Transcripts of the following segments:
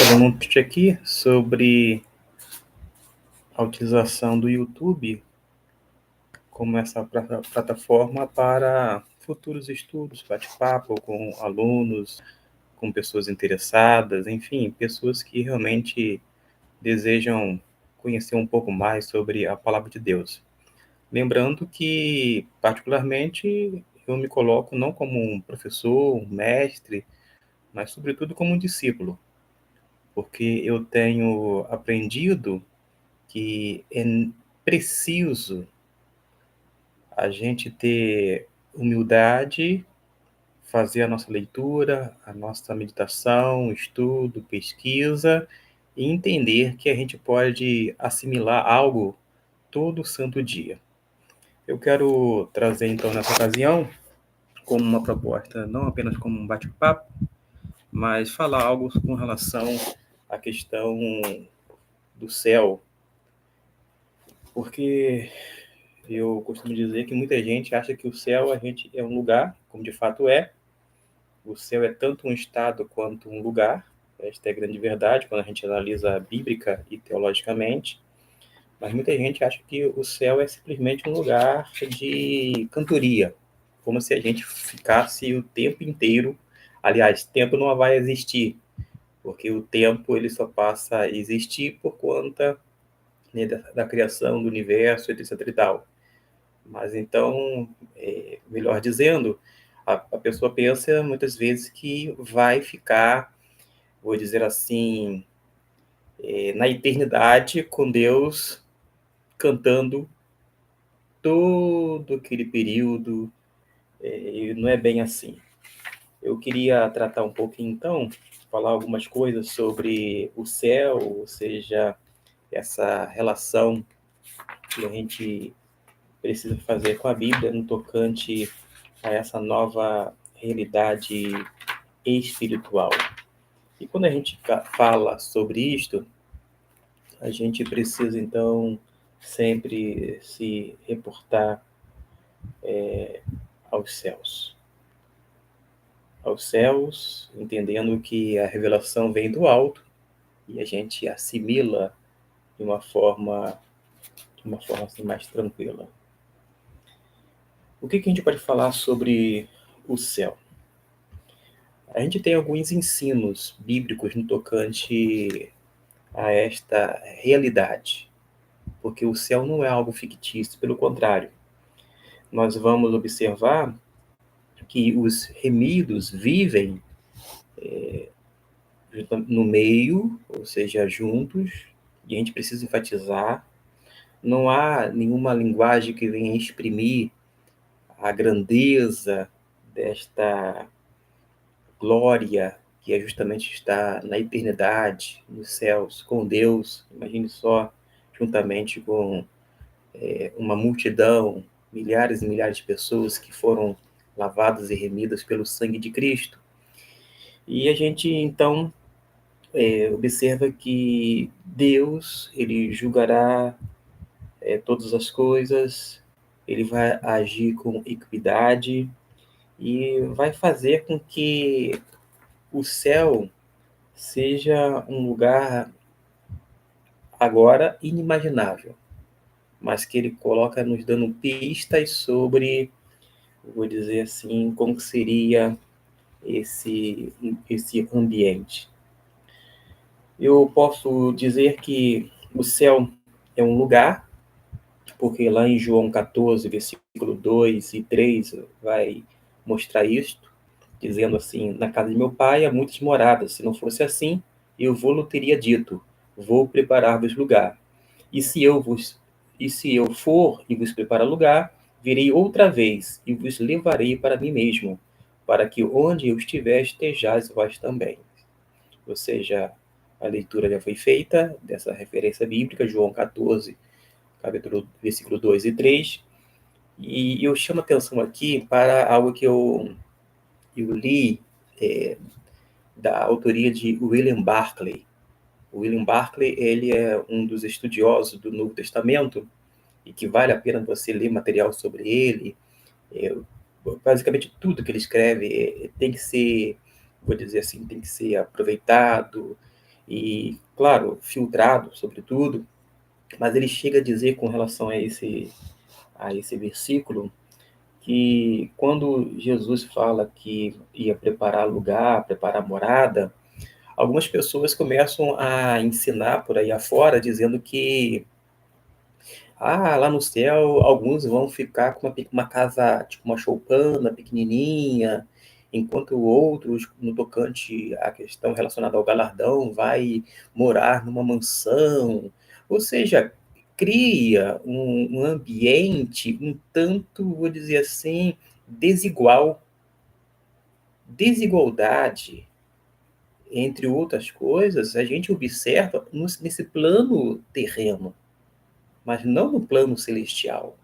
fazendo um teste aqui sobre a utilização do YouTube como essa plataforma para futuros estudos, bate-papo com alunos, com pessoas interessadas, enfim, pessoas que realmente desejam conhecer um pouco mais sobre a palavra de Deus. Lembrando que, particularmente, eu me coloco não como um professor, um mestre, mas, sobretudo, como um discípulo, porque eu tenho aprendido que é preciso a gente ter humildade, fazer a nossa leitura, a nossa meditação, estudo, pesquisa, e entender que a gente pode assimilar algo todo santo dia. Eu quero trazer, então, nessa ocasião, como uma proposta, não apenas como um bate-papo, mas falar algo com relação à questão do céu, porque eu costumo dizer que muita gente acha que o céu é um lugar, como de fato é. O céu é tanto um estado quanto um lugar. Esta é a grande verdade quando a gente analisa bíblica e teologicamente. Mas muita gente acha que o céu é simplesmente um lugar de cantoria, como se a gente ficasse o tempo inteiro. Aliás, tempo não vai existir, porque o tempo ele só passa a existir por conta, né, da criação do universo, etc. e tal. Mas então, melhor dizendo, a pessoa pensa muitas vezes que vai ficar, vou dizer assim, na eternidade com Deus cantando todo aquele período, e não é bem assim. Eu queria tratar um pouquinho, então, falar algumas coisas sobre o céu, ou seja, essa relação que a gente precisa fazer com a Bíblia no tocante a essa nova realidade espiritual. E quando a gente fala sobre isto, a gente precisa, então, sempre se reportar aos céus. Aos céus, entendendo que a revelação vem do alto e a gente assimila de uma forma assim, mais tranquila. O que a gente pode falar sobre o céu? A gente tem alguns ensinos bíblicos no tocante a esta realidade, porque o céu não é algo fictício, pelo contrário. Nós vamos observar que os remidos vivem no meio, ou seja, juntos, e a gente precisa enfatizar, não há nenhuma linguagem que venha exprimir a grandeza desta glória que é justamente estar na eternidade, nos céus, com Deus. Imagine só, juntamente com uma multidão, milhares e milhares de pessoas que foram lavadas e remidas pelo sangue de Cristo. E a gente, então, observa que Deus, ele julgará todas as coisas, ele vai agir com equidade e vai fazer com que o céu seja um lugar agora inimaginável, mas que ele coloca nos dando pistas sobre, vou dizer assim, como seria esse ambiente. Eu posso dizer que o céu é um lugar, porque lá em João 14, versículo 2 e 3, vai mostrar isto, dizendo assim: na casa de meu pai há muitas moradas, se não fosse assim, eu vou-lhe teria dito, vou preparar-vos lugar. E se eu for e vos preparar lugar, virei outra vez e vos levarei para mim mesmo, para que onde eu estiver estejais vós também. Ou seja, a leitura já foi feita dessa referência bíblica, João 14, versículo 2 e 3, e eu chamo a atenção aqui para algo que eu li da autoria de William Barclay. O William Barclay, ele é um dos estudiosos do Novo Testamento e que vale a pena você ler material sobre ele. É, basicamente tudo que ele escreve tem que ser, vou dizer assim, tem que ser aproveitado, e, claro, filtrado, sobretudo, mas ele chega a dizer com relação a esse versículo que quando Jesus fala que ia preparar lugar, preparar morada, algumas pessoas começam a ensinar por aí afora, dizendo que lá no céu alguns vão ficar com uma casa, tipo uma choupana pequenininha, enquanto outros, no tocante à questão relacionada ao galardão, vai morar numa mansão. Ou seja, cria um ambiente um tanto, vou dizer assim, desigual. Desigualdade, entre outras coisas, a gente observa nesse plano terreno, mas não no plano celestial.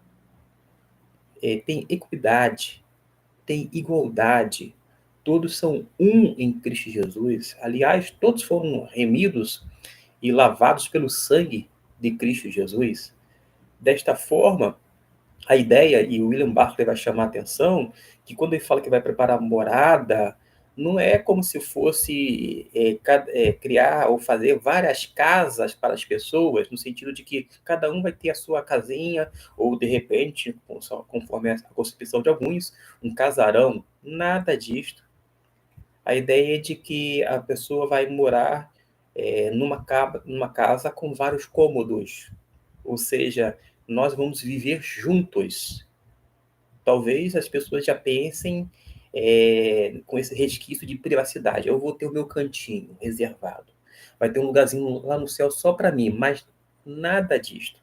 Tem equidade, tem igualdade, todos são um em Cristo Jesus. Aliás, todos foram remidos e lavados pelo sangue de Cristo Jesus. Desta forma, a ideia, e o William Barclay vai chamar a atenção, que quando ele fala que vai preparar morada, não é como se fosse criar ou fazer várias casas para as pessoas, no sentido de que cada um vai ter a sua casinha, ou de repente, conforme a concepção de alguns, um casarão. Nada disto. A ideia é de que a pessoa vai morar numa casa com vários cômodos, ou seja, nós vamos viver juntos. Talvez as pessoas já pensem com esse resquício de privacidade. Eu vou ter o meu cantinho reservado. Vai ter um lugarzinho lá no céu só para mim, mas nada disto.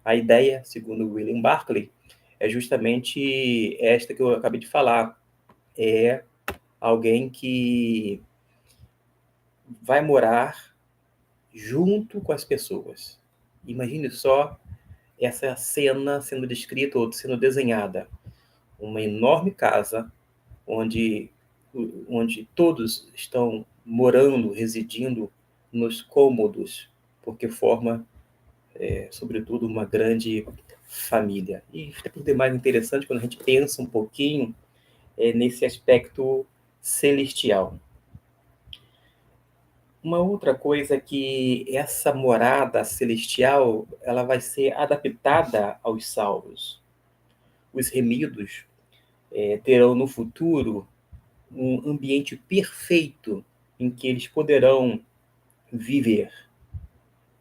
A ideia, segundo William Barclay, é justamente esta que eu acabei de falar. É alguém que vai morar junto com as pessoas. Imagine só essa cena sendo descrita ou sendo desenhada. Uma enorme casa onde, onde todos estão morando, residindo nos cômodos, porque forma, sobretudo, uma grande família. E fica por demais interessante quando a gente pensa um pouquinho nesse aspecto celestial. Uma outra coisa é que essa morada celestial ela vai ser adaptada aos salvos. Os remidos terão no futuro um ambiente perfeito em que eles poderão viver.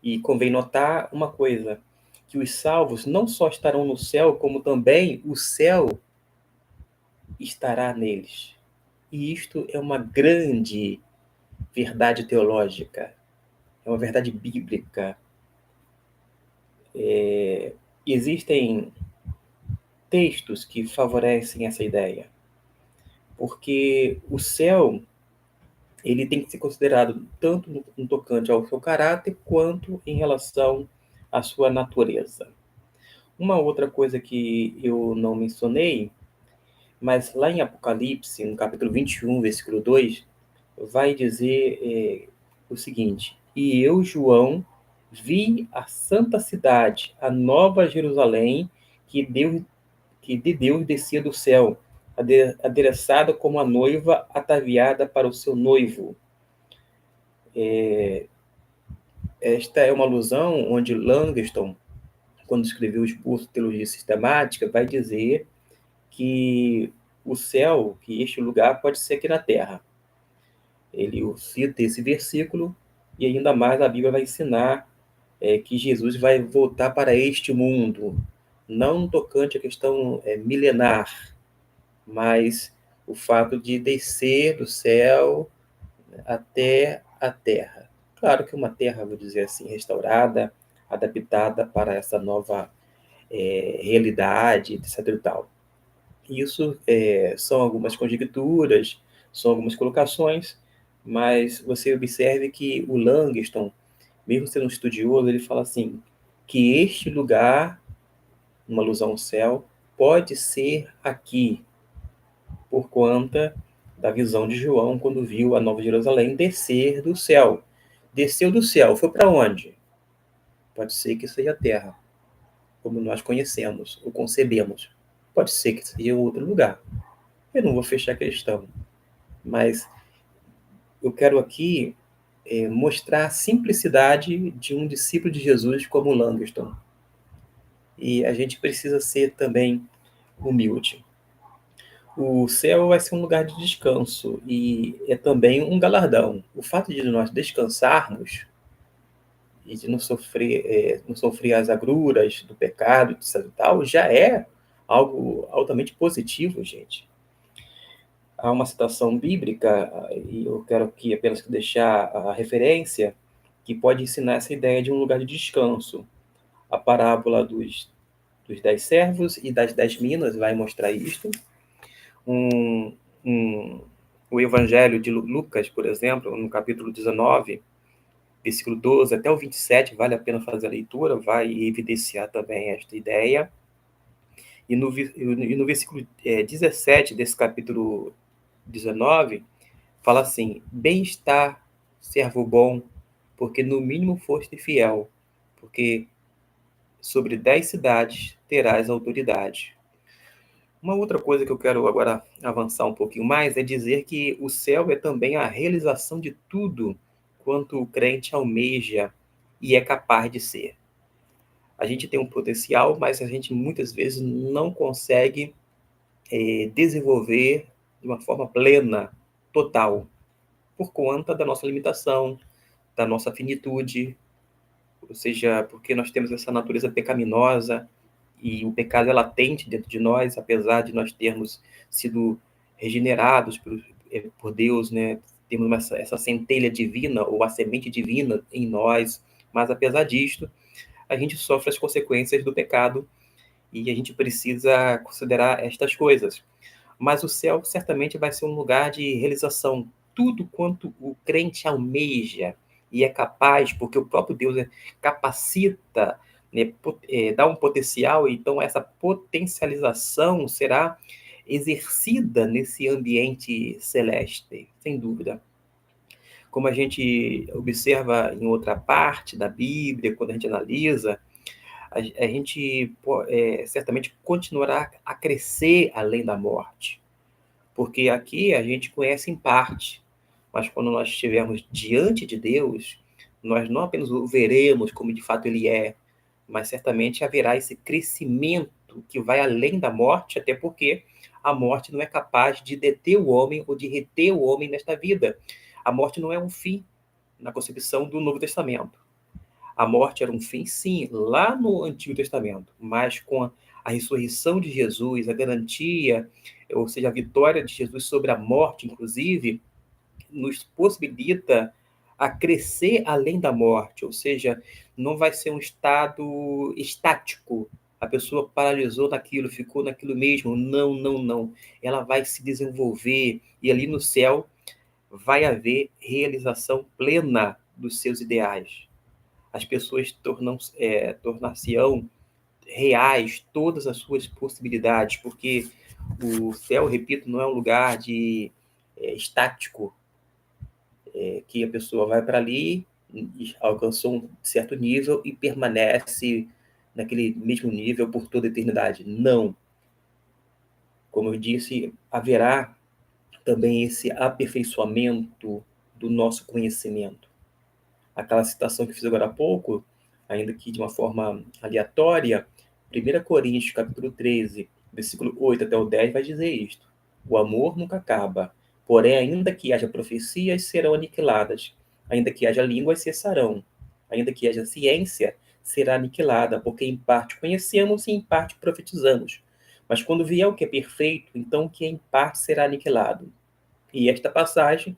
E convém notar uma coisa, que os salvos não só estarão no céu, como também o céu estará neles. E isto é uma grande verdade teológica, é uma verdade bíblica. Existem textos que favorecem essa ideia, porque o céu ele tem que ser considerado tanto no tocante ao seu caráter quanto em relação à sua natureza. Uma outra coisa que eu não mencionei, mas lá em Apocalipse, no capítulo 21, versículo 2, vai dizer o seguinte: E eu, João, vi a santa cidade, a nova Jerusalém, que de Deus descia do céu, adereçada como a noiva ataviada para o seu noivo. Esta é uma alusão onde Langston, quando escreveu o esboço de teologia sistemática, vai dizer que o céu, que este lugar pode ser aqui na Terra. Ele cita esse versículo e ainda mais a Bíblia vai ensinar que Jesus vai voltar para este mundo, não tocante à questão milenar, mas o fato de descer do céu até a Terra. Claro que uma Terra, vou dizer assim, restaurada, adaptada para essa nova realidade, etc. E tal. Isso são algumas conjecturas, são algumas colocações, mas você observe que o Langston, mesmo sendo um estudioso, ele fala assim, que este lugar, uma alusão ao céu, pode ser aqui, por conta da visão de João, quando viu a Nova Jerusalém descer do céu. Desceu do céu, foi para onde? Pode ser que seja a terra, como nós conhecemos ou concebemos. Pode ser que seja outro lugar. Eu não vou fechar a questão, mas eu quero aqui mostrar a simplicidade de um discípulo de Jesus como Langston. E a gente precisa ser também humilde. O céu vai ser um lugar de descanso e é também um galardão. O fato de nós descansarmos e de não sofrer as agruras do pecado, etc. e tal, já é algo altamente positivo, gente. Há uma citação bíblica, e eu quero aqui apenas deixar a referência, que pode ensinar essa ideia de um lugar de descanso. A parábola dos 10 servos e das 10 minas vai mostrar isto. O Evangelho de Lucas, por exemplo, no capítulo 19, versículo 12 até o 27, vale a pena fazer a leitura, vai evidenciar também esta ideia. E no versículo 17 desse capítulo 19, fala assim: bem-estar, servo bom, porque no mínimo foste fiel, porque sobre 10 cidades terás autoridade. Uma outra coisa que eu quero agora avançar um pouquinho mais é dizer que o céu é também a realização de tudo quanto o crente almeja e é capaz de ser. A gente tem um potencial, mas a gente muitas vezes não consegue desenvolver de uma forma plena, total, por conta da nossa limitação, da nossa finitude, ou seja, porque nós temos essa natureza pecaminosa e o pecado é latente dentro de nós, apesar de nós termos sido regenerados por Deus, né? Temos essa centelha divina ou a semente divina em nós, mas apesar disto, a gente sofre as consequências do pecado e a gente precisa considerar estas coisas. Mas o céu certamente vai ser um lugar de realização. Tudo quanto o crente almeja e é capaz, porque o próprio Deus capacita, né, dá um potencial, então essa potencialização será exercida nesse ambiente celeste, sem dúvida. Como a gente observa em outra parte da Bíblia, quando a gente analisa, a gente certamente continuará a crescer além da morte. Porque aqui a gente conhece em parte, mas quando nós estivermos diante de Deus, nós não apenas o veremos como de fato ele é, mas certamente haverá esse crescimento que vai além da morte, até porque a morte não é capaz de deter o homem ou de reter o homem nesta vida. A morte não é um fim na concepção do Novo Testamento. A morte era um fim, sim, lá no Antigo Testamento, mas com a ressurreição de Jesus, a garantia, ou seja, a vitória de Jesus sobre a morte, inclusive, nos possibilita a crescer além da morte, ou seja, não vai ser um estado estático. A pessoa paralisou naquilo, ficou naquilo mesmo. Não, não, não. Ela vai se desenvolver e ali no céu vai haver realização plena dos seus ideais. As pessoas tornar-se-ão reais todas as suas possibilidades, porque o céu, repito, não é um lugar de estático, que a pessoa vai para ali, alcançou um certo nível e permanece naquele mesmo nível por toda a eternidade. Não. Como eu disse, haverá também esse aperfeiçoamento do nosso conhecimento. Aquela citação que fiz agora há pouco, ainda que de uma forma aleatória, 1 Coríntios, capítulo 13, versículo 8 até o 10, vai dizer isto: o amor nunca acaba, porém, ainda que haja profecias, serão aniquiladas, ainda que haja línguas, cessarão, ainda que haja ciência, será aniquilada, porque em parte conhecemos e em parte profetizamos. Mas quando vier o que é perfeito, então o que é em parte será aniquilado. E esta passagem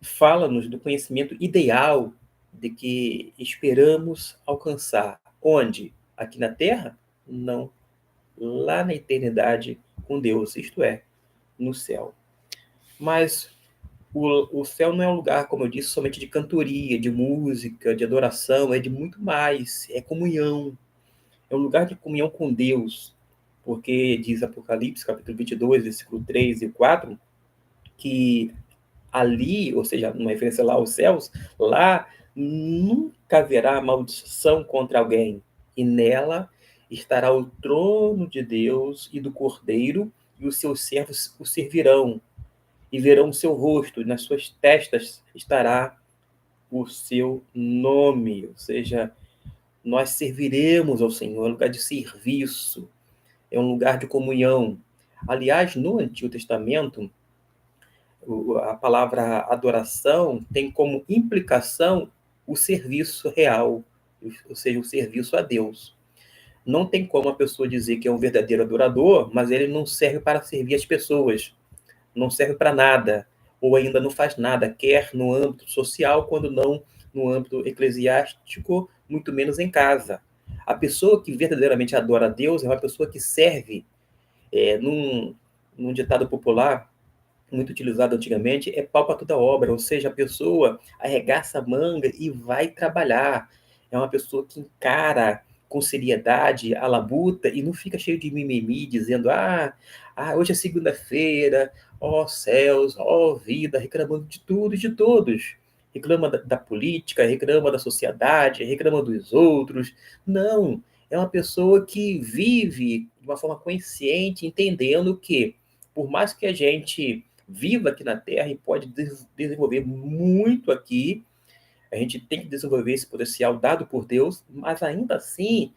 fala-nos do conhecimento ideal de que esperamos alcançar. Onde? Aqui na Terra? Não. Lá na eternidade com Deus, isto é, no céu. Mas o céu não é um lugar, como eu disse, somente de cantoria, de música, de adoração, é de muito mais, é comunhão. É um lugar de comunhão com Deus, porque diz Apocalipse, capítulo 22, versículo 3 e 4, que ali, ou seja, uma referência lá aos céus, lá nunca haverá maldição contra alguém, e nela estará o trono de Deus e do Cordeiro, e os seus servos o servirão, e verão o seu rosto, e nas suas testas estará o seu nome, ou seja, nós serviremos ao Senhor, é um lugar de serviço, é um lugar de comunhão. Aliás, no Antigo Testamento, a palavra adoração tem como implicação o serviço real, ou seja, o serviço a Deus. Não tem como a pessoa dizer que é um verdadeiro adorador, mas ele não serve para servir as pessoas, não serve para nada, ou ainda não faz nada, quer no âmbito social, quando não no âmbito eclesiástico, muito menos em casa. A pessoa que verdadeiramente adora a Deus é uma pessoa que serve. Num ditado popular, muito utilizado antigamente, é pau para toda obra, ou seja, a pessoa arregaça a manga e vai trabalhar. É uma pessoa que encara com seriedade a labuta e não fica cheio de mimimi, dizendo, hoje é segunda-feira, ó céus, ó vida, reclamando de tudo e de todos. Reclama da política, reclama da sociedade, reclama dos outros. Não, é uma pessoa que vive de uma forma consciente, entendendo que, por mais que a gente viva aqui na Terra e pode desenvolver muito aqui. A gente tem que desenvolver esse potencial dado por Deus, mas ainda assim,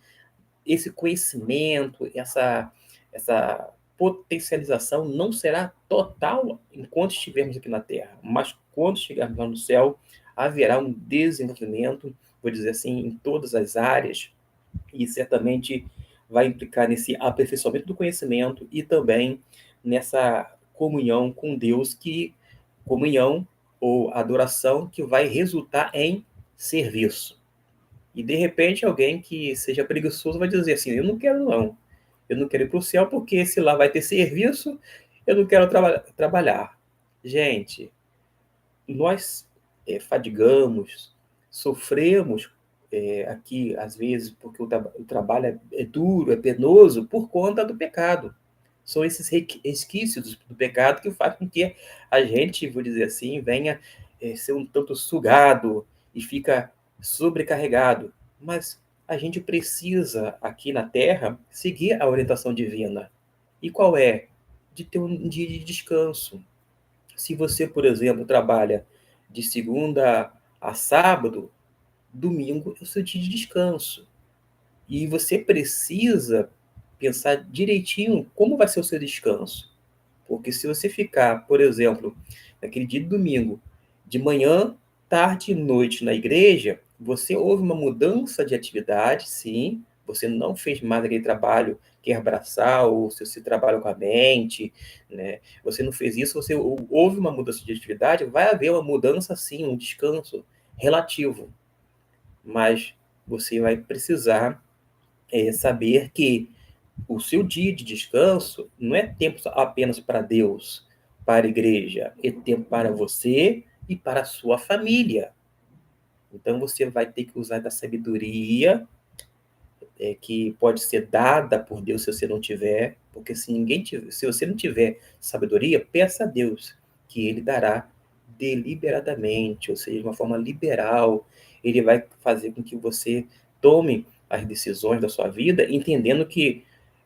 esse conhecimento, essa potencialização não será total enquanto estivermos aqui na Terra, mas quando chegarmos lá no céu, haverá um desenvolvimento, vou dizer assim, em todas as áreas, e certamente vai implicar nesse aperfeiçoamento do conhecimento e também nessa comunhão com Deus, comunhão ou adoração que vai resultar em serviço. E de repente alguém que seja preguiçoso vai dizer assim, eu não quero não, eu não quero ir para o céu porque se lá vai ter serviço, eu não quero trabalhar. Gente, nós fadigamos, sofremos aqui, às vezes, porque o trabalho é duro, é penoso, por conta do pecado. São esses resquícios do pecado que fazem com que a gente, vou dizer assim, venha ser um tanto sugado e fica sobrecarregado. Mas a gente precisa, aqui na Terra, seguir a orientação divina. E qual é? De ter um dia de descanso. Se você, por exemplo, trabalha de segunda a sábado, domingo é o seu dia de descanso. E você precisa pensar direitinho como vai ser o seu descanso. Porque se você ficar, por exemplo, naquele dia de domingo, de manhã, tarde e noite na igreja, você houve uma mudança de atividade, sim, você não fez mais aquele trabalho que é abraçar, ou se você trabalha com a mente, né? Você não fez isso, houve uma mudança de atividade, vai haver uma mudança, sim, um descanso relativo. Mas você vai precisar saber que o seu dia de descanso não é tempo apenas para Deus, para a igreja, é tempo para você e para a sua família. Então você vai ter que usar da sabedoria que pode ser dada por Deus se você não tiver, porque se você não tiver sabedoria, peça a Deus que Ele dará deliberadamente, ou seja, de uma forma liberal. Ele vai fazer com que você tome as decisões da sua vida, entendendo que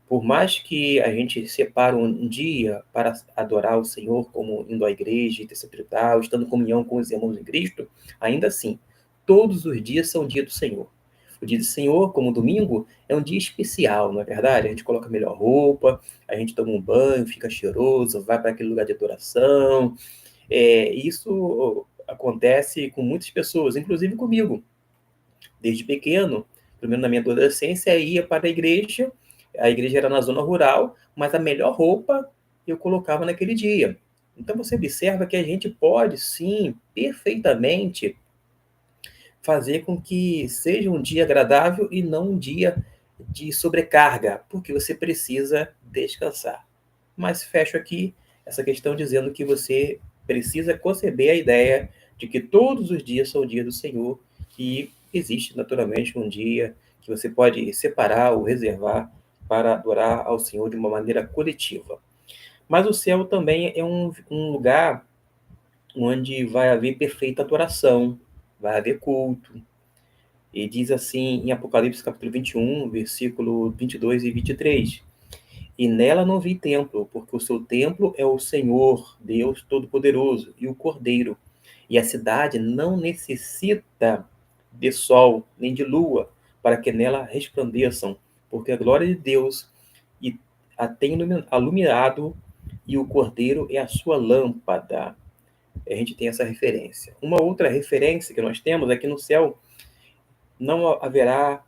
por mais que a gente separe um dia para adorar o Senhor, como indo à igreja, interceder, estando em comunhão com os irmãos em Cristo, ainda assim, todos os dias são dia do Senhor. O dia do Senhor, como o domingo, é um dia especial, não é verdade? A gente coloca a melhor roupa, a gente toma um banho, fica cheiroso, vai para aquele lugar de adoração. Isso acontece com muitas pessoas, inclusive comigo. Desde pequeno, primeiro na minha adolescência, ia para a igreja era na zona rural, mas a melhor roupa eu colocava naquele dia. Então você observa que a gente pode, sim, perfeitamente fazer com que seja um dia agradável e não um dia de sobrecarga, porque você precisa descansar. Mas fecho aqui essa questão dizendo que você precisa conceber a ideia de que todos os dias são o dia do Senhor e existe naturalmente um dia que você pode separar ou reservar para adorar ao Senhor de uma maneira coletiva. Mas o céu também é um lugar onde vai haver perfeita adoração, vai haver culto. E diz assim em Apocalipse capítulo 21, versículo 22 e 23. E nela não vi templo, porque o seu templo é o Senhor, Deus Todo-Poderoso, e o Cordeiro. E a cidade não necessita de sol nem de lua para que nela resplandeçam, porque a glória de Deus a tem iluminado e o Cordeiro é a sua lâmpada. A gente tem essa referência. Uma outra referência que nós temos é que no céu não haverá,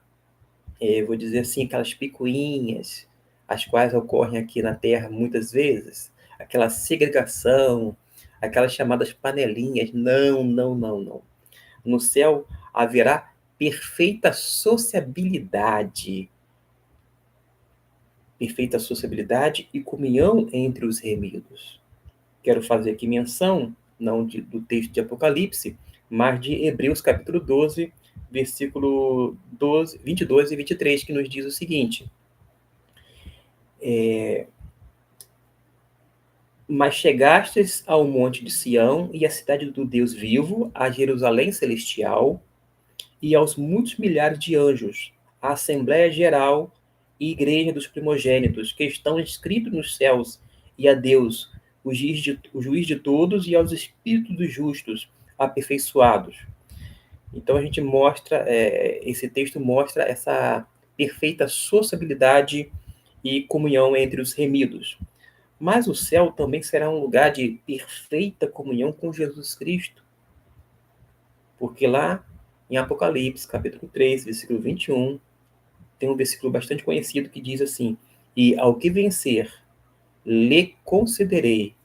vou dizer assim, aquelas picuinhas, as quais ocorrem aqui na Terra muitas vezes, aquela segregação, aquelas chamadas panelinhas. Não, não, não, não. No céu haverá perfeita sociabilidade e comunhão entre os remidos. Quero fazer aqui menção, não do texto de Apocalipse, mas de Hebreus capítulo 12, versículo 12, 22 e 23, que nos diz o seguinte: Mas chegastes ao monte de Sião e à cidade do Deus vivo, a Jerusalém celestial, e aos muitos milhares de anjos, à Assembleia Geral e Igreja dos primogênitos, que estão inscritos nos céus, e a Deus, o juiz de todos, e aos espíritos dos justos, aperfeiçoados. Então a gente mostra, esse texto mostra essa perfeita sociabilidade e comunhão entre os remidos. Mas o céu também será um lugar de perfeita comunhão com Jesus Cristo, porque lá em Apocalipse, capítulo 3, versículo 21, tem um versículo bastante conhecido que diz assim: E ao que vencer, lhe concederei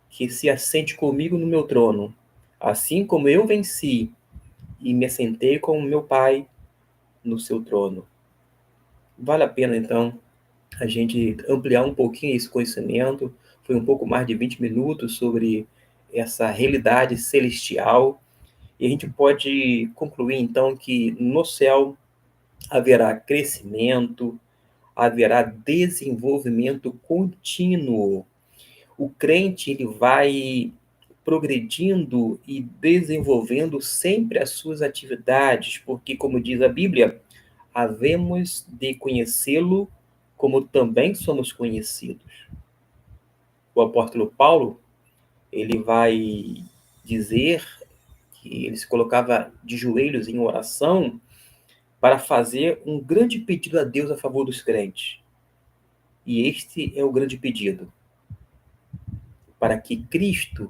que se assente comigo no meu trono, assim como eu venci e me assentei com o meu Pai no seu trono. Vale a pena, então, a gente ampliar um pouquinho esse conhecimento. Foi um pouco mais de 20 minutos sobre essa realidade celestial. E a gente pode concluir, então, que no céu haverá crescimento, haverá desenvolvimento contínuo. O crente ele vai progredindo e desenvolvendo sempre as suas atividades, porque, como diz a Bíblia, havemos de conhecê-lo como também somos conhecidos. O apóstolo Paulo, ele vai dizer que ele se colocava de joelhos em oração para fazer um grande pedido a Deus a favor dos crentes. E este é o grande pedido: para que Cristo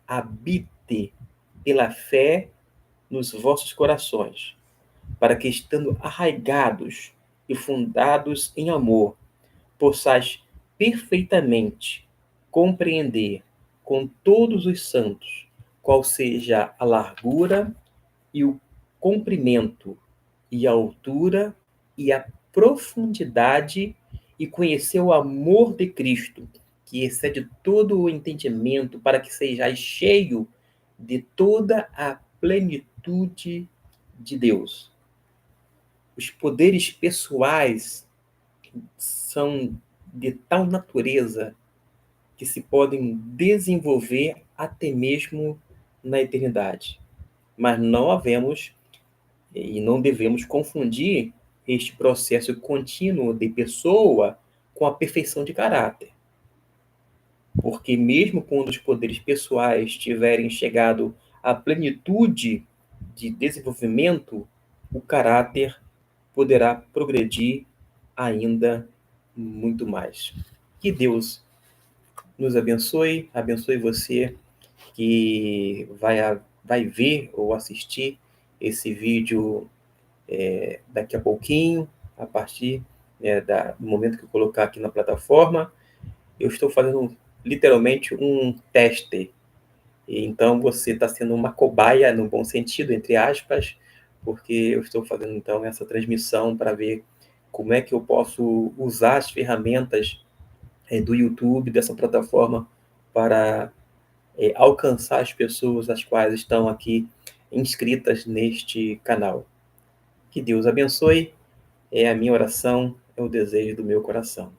habite pela fé nos vossos corações, para que, estando arraigados e fundados em amor, possais perfeitamente compreender com todos os santos qual seja a largura e o comprimento e a altura e a profundidade, e conhecer o amor de Cristo, que excede todo o entendimento, para que sejais cheio de toda a plenitude de Deus. Os poderes pessoais são de tal natureza que se podem desenvolver até mesmo na eternidade. Mas não havemos e não devemos confundir este processo contínuo de pessoa com a perfeição de caráter. Porque mesmo quando os poderes pessoais tiverem chegado à plenitude de desenvolvimento, o caráter poderá progredir ainda muito mais. Que Deus nos abençoe você que vai ver ou assistir esse vídeo daqui a pouquinho, a partir do momento que eu colocar aqui na plataforma. Eu estou fazendo literalmente um teste. Então você está sendo uma cobaia, no bom sentido, entre aspas, porque eu estou fazendo então essa transmissão para ver como é que eu posso usar as ferramentas do YouTube, dessa plataforma, para alcançar as pessoas as quais estão aqui inscritas neste canal. Que Deus abençoe, é a minha oração, é o desejo do meu coração.